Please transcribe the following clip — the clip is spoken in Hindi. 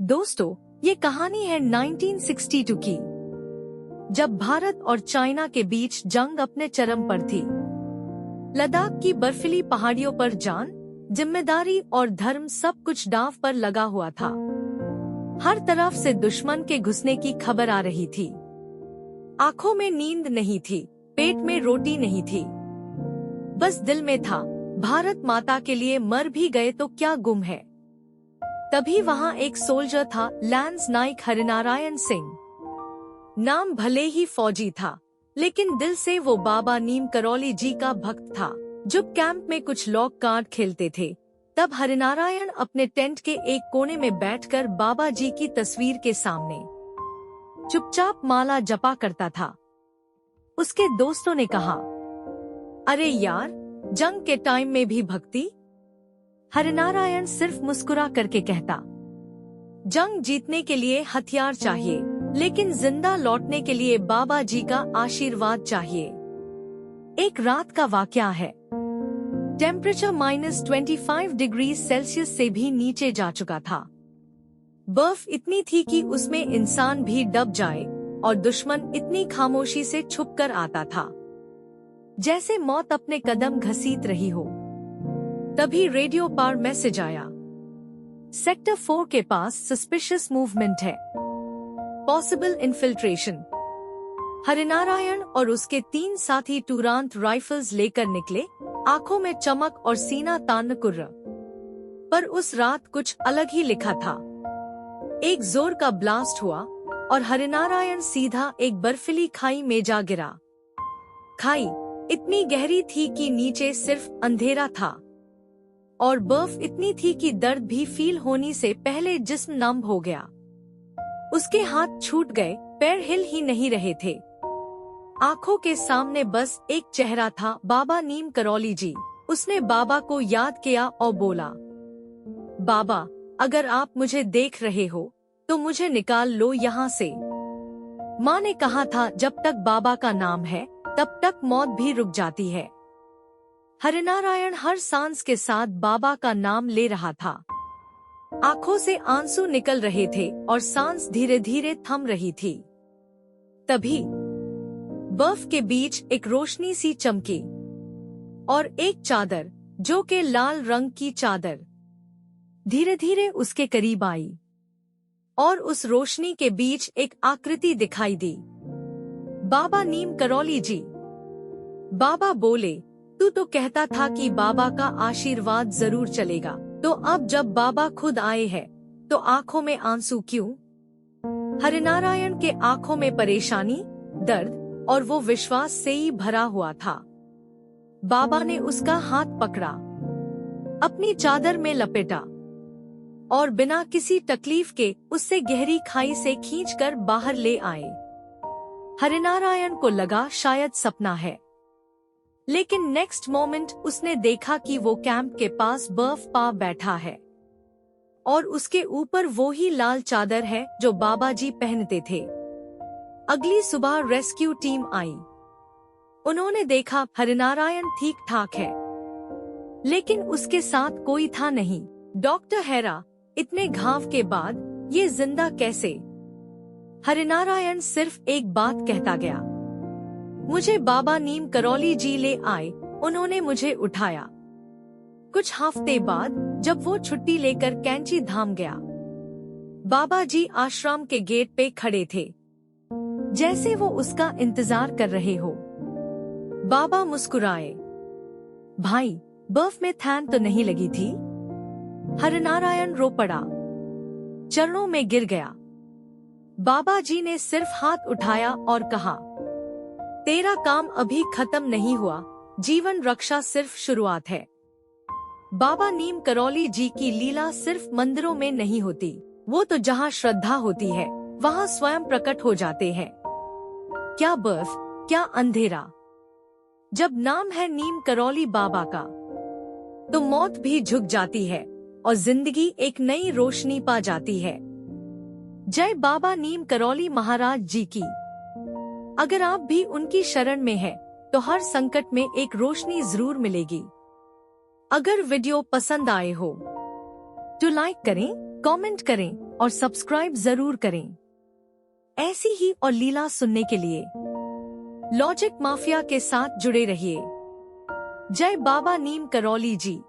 दोस्तों, ये कहानी है 1962 की, जब भारत और चाइना के बीच जंग अपने चरम पर थी। लद्दाख की बर्फीली पहाड़ियों पर जान, जिम्मेदारी और धर्म सब कुछ दांव पर लगा हुआ था। हर तरफ से दुश्मन के घुसने की खबर आ रही थी। आंखों में नींद नहीं थी, पेट में रोटी नहीं थी, बस दिल में था, भारत माता के लिए मर भी गए तो क्या गुम है। तभी वहाँ एक सोल्जर था, लैंस नाइक हरिनारायण सिंह। नाम भले ही फौजी था, लेकिन दिल से वो बाबा नीम करौली जी का भक्त था। जब कैंप में कुछ लोग कार्ड खेलते थे, तब हरिनारायण अपने टेंट के एक कोने में बैठकर बाबा जी की तस्वीर के सामने चुपचाप माला जपा करता था। उसके दोस्तों ने कहा, अरे यार, जंग के टाइम में भी भक्ति? हरिनारायण सिर्फ मुस्कुरा करके कहता, जंग जीतने के लिए हथियार चाहिए, लेकिन जिंदा लौटने के लिए बाबा जी का आशीर्वाद चाहिए। एक रात का वाकया है। टेम्परेचर -25 डिग्री सेल्सियस से भी नीचे जा चुका था। बर्फ इतनी थी कि उसमें इंसान भी दब जाए, और दुश्मन इतनी खामोशी से छुपकर आता था, जैसे मौत अपने कदम घसीट रही हो। तभी रेडियो पर मैसेज आया, सेक्टर 4 के पास सस्पिशियस मूवमेंट है, पॉसिबल इन्फिल्ट्रेशन। हरिनारायण और उसके 3 साथी तुरंत राइफल्स लेकर निकले, आंखों में चमक और सीना तान कुर्र। पर उस रात कुछ अलग ही लिखा था। एक जोर का ब्लास्ट हुआ और हरिनारायण सीधा एक बर्फीली खाई में जा गिरा। खाई इतनी गहरी थी कि नीचे सिर्फ अंधेरा था, और बर्फ इतनी थी कि दर्द भी फील होने से पहले जिस्म नम हो गया। उसके हाथ छूट गए, पैर हिल ही नहीं रहे थे। आंखों के सामने बस एक चेहरा था, बाबा नीम करौली जी। उसने बाबा को याद किया और बोला, बाबा, अगर आप मुझे देख रहे हो तो मुझे निकाल लो यहाँ से। माँ ने कहा था, जब तक बाबा का नाम है तब तक मौत भी रुक जाती है। हरिनारायण हर सांस के साथ बाबा का नाम ले रहा था। आंखों से आंसू निकल रहे थे और सांस धीरे धीरे थम रही थी। तभी बर्फ के बीच एक रोशनी सी चमकी, और एक चादर, जो के लाल रंग की चादर, धीरे धीरे उसके करीब आई, और उस रोशनी के बीच एक आकृति दिखाई दी। बाबा नीम करौली जी। बाबा बोले, तू तो कहता था कि बाबा का आशीर्वाद जरूर चलेगा, तो अब जब बाबा खुद आए हैं तो आंखों में आंसू क्यों? हरिनारायण के आंखों में परेशानी, दर्द और वो विश्वास से ही भरा हुआ था। बाबा ने उसका हाथ पकड़ा, अपनी चादर में लपेटा, और बिना किसी तकलीफ के उससे गहरी खाई से खींचकर बाहर ले आए। हरिनारायण को लगा शायद सपना है, लेकिन नेक्स्ट मोमेंट उसने देखा कि वो कैंप के पास बर्फ पा बैठा है, और उसके ऊपर वो ही लाल चादर है जो बाबा जी पहनते थे। अगली सुबह रेस्क्यू टीम आई। उन्होंने देखा हरिनारायण ठीक ठाक है, लेकिन उसके साथ कोई था नहीं। डॉक्टर हैरा, इतने घाव के बाद ये जिंदा कैसे? हरिनारायण सिर्फ एक बात कहता गया, मुझे बाबा नीम करौली जी ले आए, उन्होंने मुझे उठाया। कुछ हफ्ते बाद जब वो छुट्टी लेकर कैंची धाम गया, बाबा जी आश्रम के गेट पे खड़े थे, जैसे वो उसका इंतजार कर रहे हो। बाबा मुस्कुराए, भाई, बर्फ में थैन तो नहीं लगी थी? हरिनारायण रो पड़ा, चरणों में गिर गया। बाबा जी ने सिर्फ हाथ उठाया और कहा, तेरा काम अभी खत्म नहीं हुआ, जीवन रक्षा सिर्फ शुरुआत है। बाबा नीम करौली जी की लीला सिर्फ मंदिरों में नहीं होती, वो तो जहाँ श्रद्धा होती है वहाँ स्वयं प्रकट हो जाते हैं। क्या बर्फ, क्या अंधेरा। जब नाम है नीम करौली बाबा का, तो मौत भी झुक जाती है और जिंदगी एक नई रोशनी पा जाती है। जय बाबा नीम करौली महाराज जी की। अगर आप भी उनकी शरण में हैं, तो हर संकट में एक रोशनी जरूर मिलेगी। अगर वीडियो पसंद आए हो तो लाइक करें, कमेंट करें और सब्सक्राइब जरूर करें। ऐसी ही और लीला सुनने के लिए लॉजिक माफिया के साथ जुड़े रहिए। जय बाबा नीम करौली जी।